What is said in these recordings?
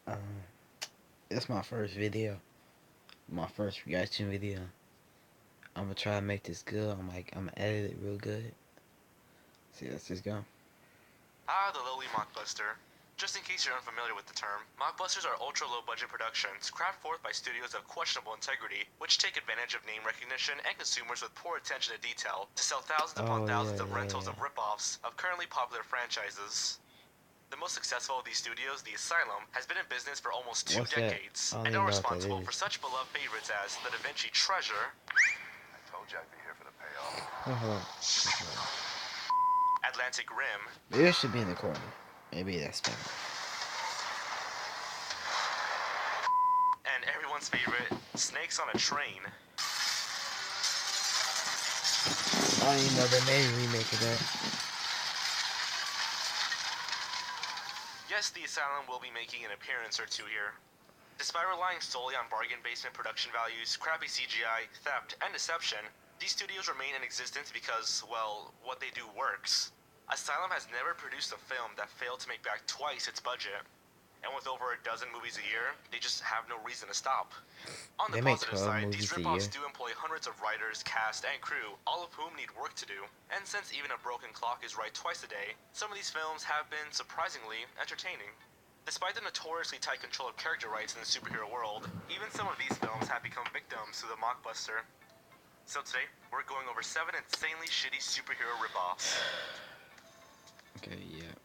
Um, it's my first video, my first reaction video. I'm gonna try to make this good. I'm gonna edit it real good. See, let's just go. The lowly mockbuster. Just in case you're unfamiliar with the term, mockbusters are ultra-low-budget productions crafted forth by studios of questionable integrity, which take advantage of name recognition and consumers with poor attention to detail to sell thousands upon thousands of rentals of rip-offs of currently popular franchises. The most successful of these studios, the Asylum, has been in business for almost 2 decades, and are responsible for such beloved favorites as the Da Vinci Treasure. I told you I'd be here for the payoff. Atlantic Rim. Maybe it should be in the corner. Maybe that's better. And everyone's favorite, Snakes on a Train. I didn't know they made a remake of that. Yes, the Asylum will be making an appearance or two here. Despite relying solely on bargain basement production values, crappy CGI, theft, and deception, these studios remain in existence because, well, what they do works. Asylum has never produced a film that failed to make back twice its budget. And with over a dozen movies a year, they just have no reason to stop. On the positive side, these rip-offs do employ hundreds of writers, cast, and crew, all of whom need work to do. And since even a broken clock is right twice a day, some of these films have been surprisingly entertaining. Despite the notoriously tight control of character rights in the superhero world, even some of these films have become victims to the mockbuster. So today, we're going over 7 insanely shitty superhero rip-offs. Okay, yeah.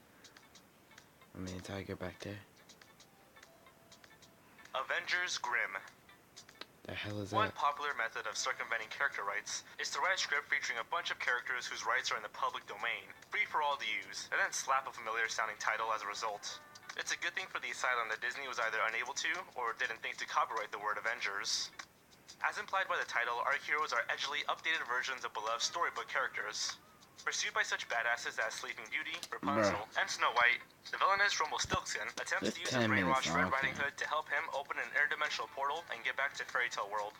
I mean, Tiger back there. Avengers Grimm. The hell is One that? popular method of circumventing character rights is to write a script featuring a bunch of characters whose rights are in the public domain, free for all to use, and then slap a familiar sounding title as a result. It's a good thing for the Asylum that Disney was either unable to, or didn't think to copyright the word Avengers. As implied by the title, our heroes are edgily updated versions of beloved storybook characters. Pursued by such badasses as Sleeping Beauty, Rapunzel, and Snow White, the villainous Rumpelstiltskin attempts to use his brainwashed Red Riding Hood to help him open an interdimensional portal and get back to fairy tale world.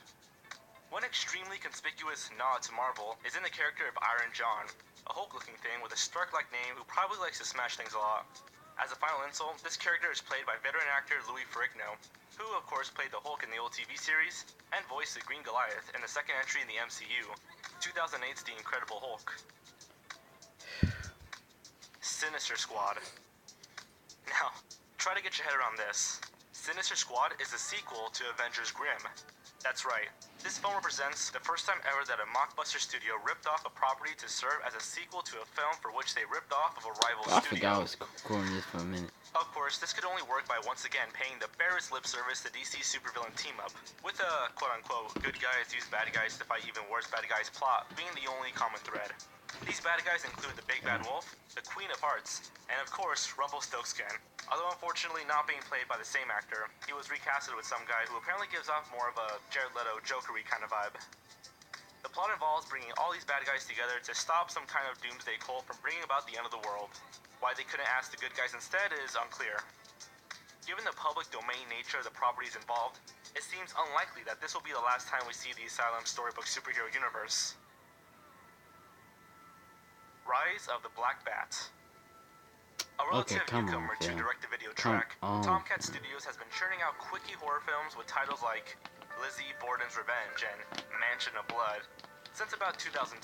One extremely conspicuous nod to Marvel is in the character of Iron John, a Hulk-looking thing with a Stark-like name who probably likes to smash things a lot. As a final insult, this character is played by veteran actor Louis Ferrigno, who of course played the Hulk in the old TV series, and voiced the Green Goliath in the second entry in the MCU, 2008's The Incredible Hulk. Sinister Squad. Now, try to get your head around this. Sinister Squad is the sequel to Avengers Grimm. That's right. This film represents the first time ever that a mockbuster studio ripped off a property to serve as a sequel to a film for which they ripped off of a rival studio. I forgot I was recording this for a minute. Of course, this could only work by once again paying the barest lip service to DC supervillain team-up, with a quote-unquote good guys use bad guys to fight even worse bad guys plot being the only common thread. These bad guys include the Big Bad Wolf, the Queen of Hearts, and of course, Rumpelstiltskin. Although unfortunately not being played by the same actor, he was recasted with some guy who apparently gives off more of a Jared Leto Joker-y kind of vibe. The plot involves bringing all these bad guys together to stop some kind of doomsday cult from bringing about the end of the world. Why they couldn't ask the good guys instead is unclear. Given the public domain nature of the properties involved, it seems unlikely that this will be the last time we see the Asylum storybook superhero universe. Rise of the Black Bat. A relative newcomer to direct-to-video track, Tomcat Studios has been churning out quickie horror films with titles like Lizzie Borden's Revenge and Mansion of Blood since about 2010.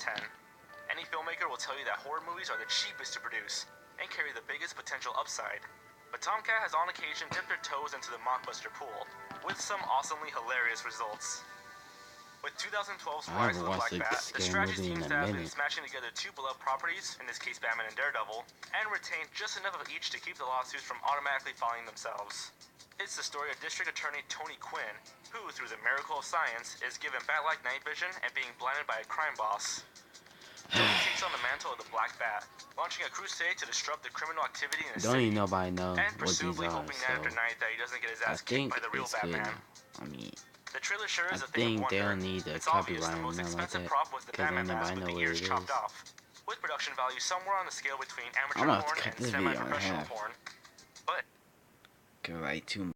Any filmmaker will tell you that horror movies are the cheapest to produce and carry the biggest potential upside. But Tomcat has on occasion dipped their toes into the mockbuster pool, with some awesomely hilarious results. With 2012's Rise of the Black Bat, the strategy teams that have been smashing together 2 beloved properties, in this case Batman and Daredevil, and retained just enough of each to keep the lawsuits from automatically filing themselves. It's the story of District Attorney Tony Quinn, who, through the miracle of science, is given bat-like night vision and being blinded by a crime boss. Tony takes on the mantle of the Black Bat, launching a crusade to disrupt the criminal activity in the city, and presumably hoping night after night that he doesn't get his ass kicked by the real Batman. The trailer sure is a thing of wonder. It's obvious the most expensive prop was the Batman mask with the ears chopped off, with production value somewhere on the scale between amateur porn and semi-professional porn. But... Go right to